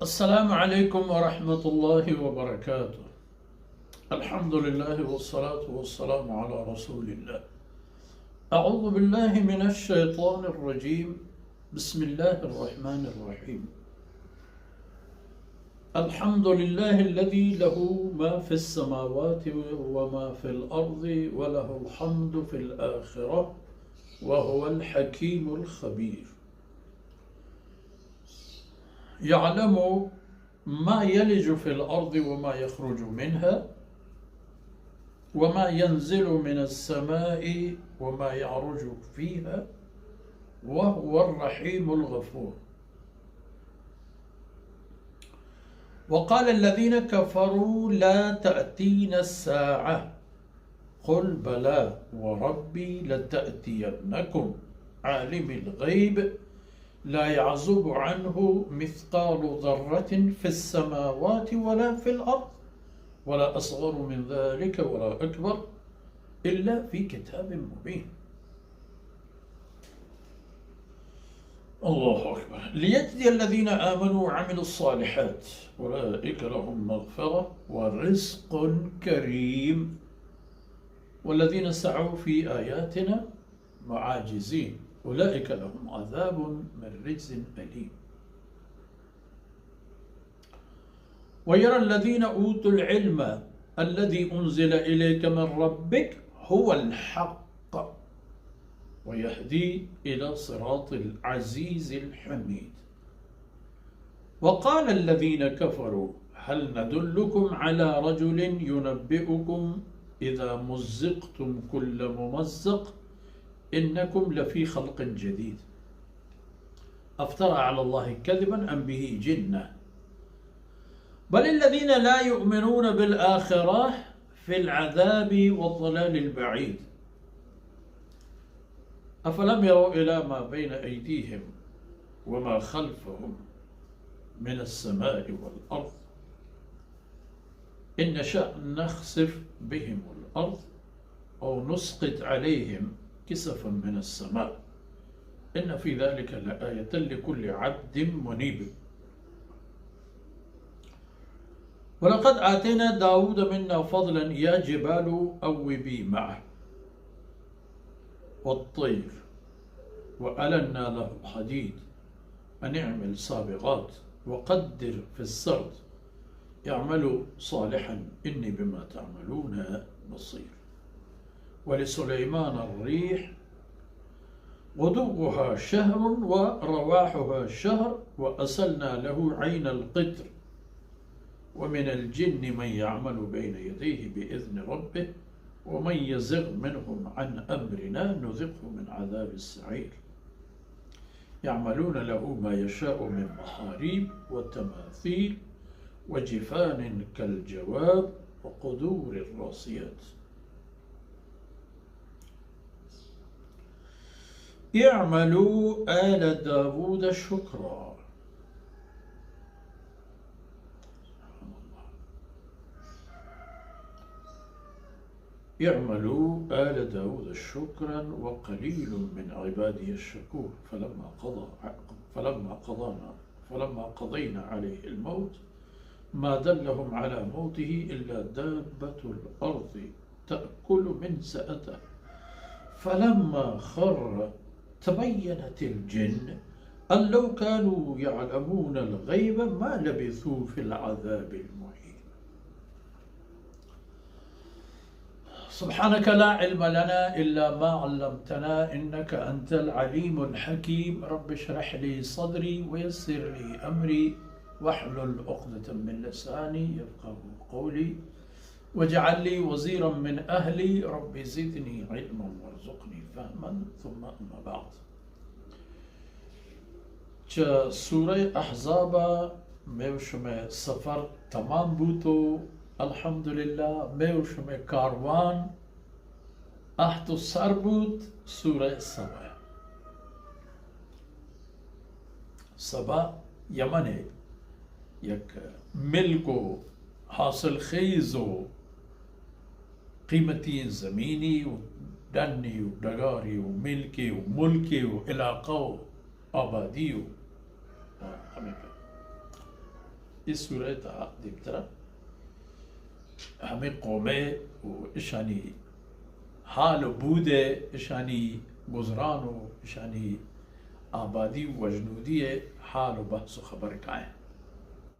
السلام عليكم ورحمة الله وبركاته. الحمد لله والصلاة والسلام على رسول الله. أعوذ بالله من الشيطان الرجيم. بسم الله الرحمن الرحيم. الحمد لله الذي له ما في السماوات وما في الأرض وله الحمد في الآخرة وهو الحكيم الخبير. يعلم ما يلج في الأرض وما يخرج منها وما ينزل من السماء وما يعرج فيها وهو الرحيم الغفور. وقال الذين كفروا لا تأتينا الساعة قل بلى وربي لتأتينكم عالم الغيب لا يعزب عنه مثقال ذرة في السماوات ولا في الأرض ولا أصغر من ذلك ولا أكبر إلا في كتاب مبين. الله أكبر. ليجزي الذين آمنوا وعملوا الصالحات أولئك لهم مغفرة ورزق كريم والذين سعوا في آياتنا معاجزين أولئك لهم عذاب من رجز أليم. ويرى الذين أوتوا العلم الذي أنزل إليك من ربك هو الحق ويهدي إلى صراط العزيز الحميد. وقال الذين كفروا هل ندلكم على رجل ينبئكم إذا مزقتم كل ممزق إنكم لفي خلق جديد أفترى على الله كذبا أم به جنة بل الذين لا يؤمنون بالآخرة في العذاب والضلال البعيد. أفلم يروا إلى ما بين أيديهم وما خلفهم من السماء والأرض إن نشأ نخسف بهم الأرض أو نسقط عليهم كسفا من السماء إن في ذلك لآية لكل عبد منيب. ولقد آتينا داود منا فضلا يا جبال أوبي معه والطير وألنا له الحديد أن اعمل سابغات وقدر في السرد اعملوا صالحا إني بما تعملون بصير. ولسليمان الريح غدوها شهر ورواحها شهر وأسلنا له عين القطر ومن الجن من يعمل بين يديه بإذن ربه ومن يزغ منهم عن أمرنا نذقه من عذاب السعير. يعملون له ما يشاء من محاريب وتماثيل وجفان كالجواب وقدور الراسيات. اعملوا آل داود شكرا. اعملوا آل داود شكرا وقليل من عبادي الشكور. فلما قضينا عليه الموت ما دلهم على موته إلا دابة الأرض تأكل من سأته فلما خر تبينت الجن أن لو كانوا يعلمون الغيب ما لبثوا في العذاب المهين. سبحانك لا علم لنا إلا ما علمتنا إنك أنت العليم الحكيم. رب اشرح لي صدري ويسر لي أمري واحلل عقدة من لساني يفقه قولي واجعل لي وزيرا من أهلي رب زدني علما وارزقني فهما. ثم أما بعد. سورة أحزاب میوشم سفر تمام بوتو الحمد لله. میوشم کاروان احت سر بود. سوره سبا یمنه یک ملک و حاصل خیز و قیمتی زمینی و دنی و دگاری و ملکی و ملکی و علاقه و آبادی و همین. इस सूरत दिबतरा हमें कौमें و إشاني حال بوده إشاني गुजरान و إشاني آبادی و وجنودی حال و بحث و خبر کائیں